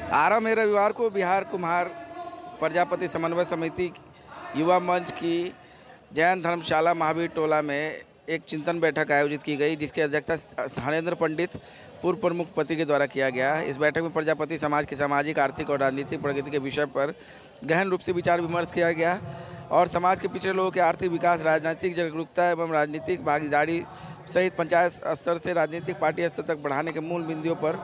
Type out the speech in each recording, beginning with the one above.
आरा में रविवार को बिहार कुम्हार प्रजापति समन्वय समिति युवा मंच की जैन धर्मशाला महावीर टोला में एक चिंतन बैठक आयोजित की गई, जिसकी अध्यक्षता हरेंद्र पंडित पूर्व प्रमुख पति के द्वारा किया गया। इस बैठक में प्रजापति समाज की सामाजिक, आर्थिक और राजनीतिक प्रगति के विषय पर गहन रूप से विचार विमर्श किया गया और समाज के पिछड़े लोगों के आर्थिक विकास, राजनीतिक जागरूकता एवं राजनीतिक भागीदारी सहित पंचायत स्तर से राजनीतिक पार्टी स्तर तक बढ़ाने के मूल बिंदुओं पर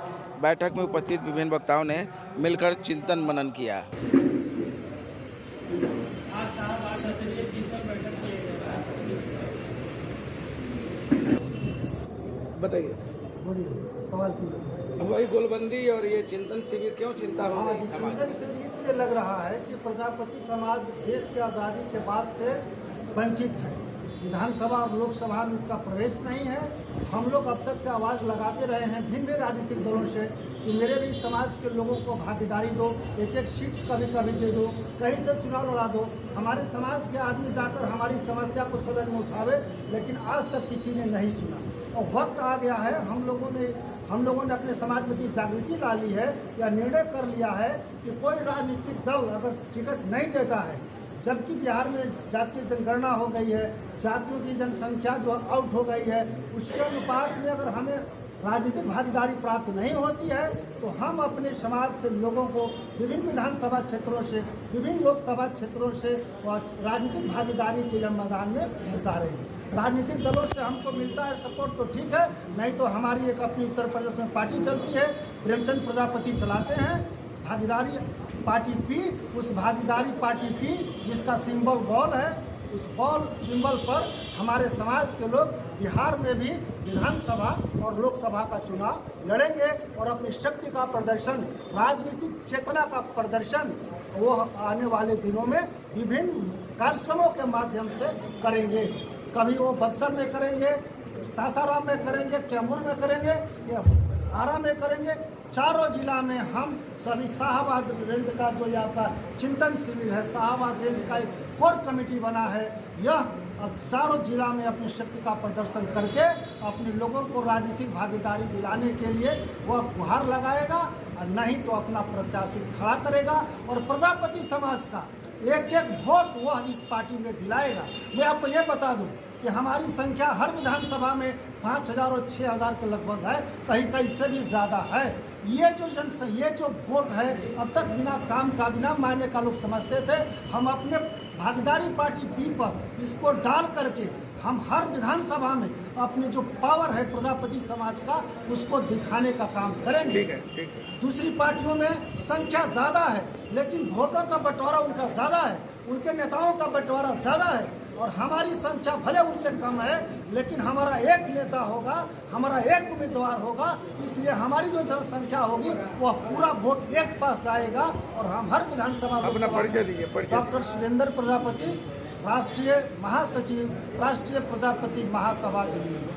बैठक में उपस्थित विभिन्न वक्ताओं ने मिलकर चिंतन मनन किया। बताइए, वही गोलबंदी और ये चिंतन शिविर क्यों चिंता हो रही है? चिंतन शिविर इसलिए लग रहा है कि प्रजापति समाज देश की आज़ादी के बाद से वंचित है। विधानसभा और लोकसभा में इसका प्रवेश नहीं है। हम लोग अब तक से आवाज़ लगाते रहे हैं भिन्न राजनीतिक दलों से कि मेरे भी समाज के लोगों को भागीदारी दो, एक एक सीट कभी कभी दे दो, कहीं से चुनाव लड़ा दो। हमारे समाज के आदमी जाकर हमारी समस्या को सदन में उठावे, लेकिन आज तक किसी ने नहीं सुना। और वक्त आ गया है, हम लोगों ने अपने समाज में जागृति ला ली है या निर्णय कर लिया है कि कोई राजनीतिक दल अगर टिकट नहीं देता है, जबकि बिहार में जातीय जनगणना हो गई है, जातियों की जनसंख्या जो आउट हो गई है, उसके अनुपात में अगर हमें राजनीतिक भागीदारी प्राप्त नहीं होती है तो हम अपने समाज से लोगों को विभिन्न विधानसभा क्षेत्रों से, विभिन्न लोकसभा क्षेत्रों से राजनीतिक भागीदारी के लिए मैदान में उतारेंगे। राजनीतिक दलों से हमको मिलता है सपोर्ट तो ठीक है, नहीं तो हमारी एक अपनी उत्तर प्रदेश में पार्टी चलती है, प्रेमचंद प्रजापति चलाते हैं भागीदारी पार्टी पी। उस भागीदारी पार्टी पी जिसका सिंबल बॉल है, उस बॉल सिंबल पर हमारे समाज के लोग बिहार में भी विधानसभा और लोकसभा का चुनाव लड़ेंगे और अपनी शक्ति का प्रदर्शन, राजनीतिक चेतना का प्रदर्शन वो आने वाले दिनों में विभिन्न कार्यक्रमों के माध्यम से करेंगे। कभी वो बक्सर में करेंगे, सासाराम में करेंगे, कैमूर में करेंगे या आरा में करेंगे। चारों जिला में हम सभी शाहबाद रेंज का जो यहाँ का चिंतन शिविर है, शाहबाद रेंज का एक कोर कमेटी बना है, यह अब चारों जिला में अपनी शक्ति का प्रदर्शन करके अपने लोगों को राजनीतिक भागीदारी दिलाने के लिए वह गुहार लगाएगा और नहीं तो अपना प्रत्याशी खड़ा करेगा और प्रजापति समाज का एक एक वोट वह इस पार्टी में दिलाएगा। मैं आपको ये बता दूं कि हमारी संख्या हर विधानसभा में 5000 और 6000 के लगभग है, कहीं कहीं से भी ज़्यादा है। ये जो वोट है अब तक बिना काम का, बिना मायने का लोग समझते थे। हम अपने भागीदारी पार्टी पी पर इसको डाल करके हम हर विधानसभा में अपनी जो पावर है प्रजापति समाज का उसको दिखाने का काम करेंगे। ठीक है। दूसरी पार्टियों में संख्या ज़्यादा है लेकिन वोटों का बंटवारा उनका ज़्यादा है, उनके नेताओं का बंटवारा ज़्यादा है और हमारी संख्या भले उनसे कम है लेकिन हमारा एक नेता होगा, हमारा एक उम्मीदवार होगा, इसलिए हमारी जो जनसंख्या होगी वह पूरा वोट एक पास जाएगा और हम हर विधानसभा। अपना परिचय दीजिए। डॉक्टर सुरेंद्र प्रजापति, राष्ट्रीय महासचिव, राष्ट्रीय प्रजापति महासभा दिल्ली।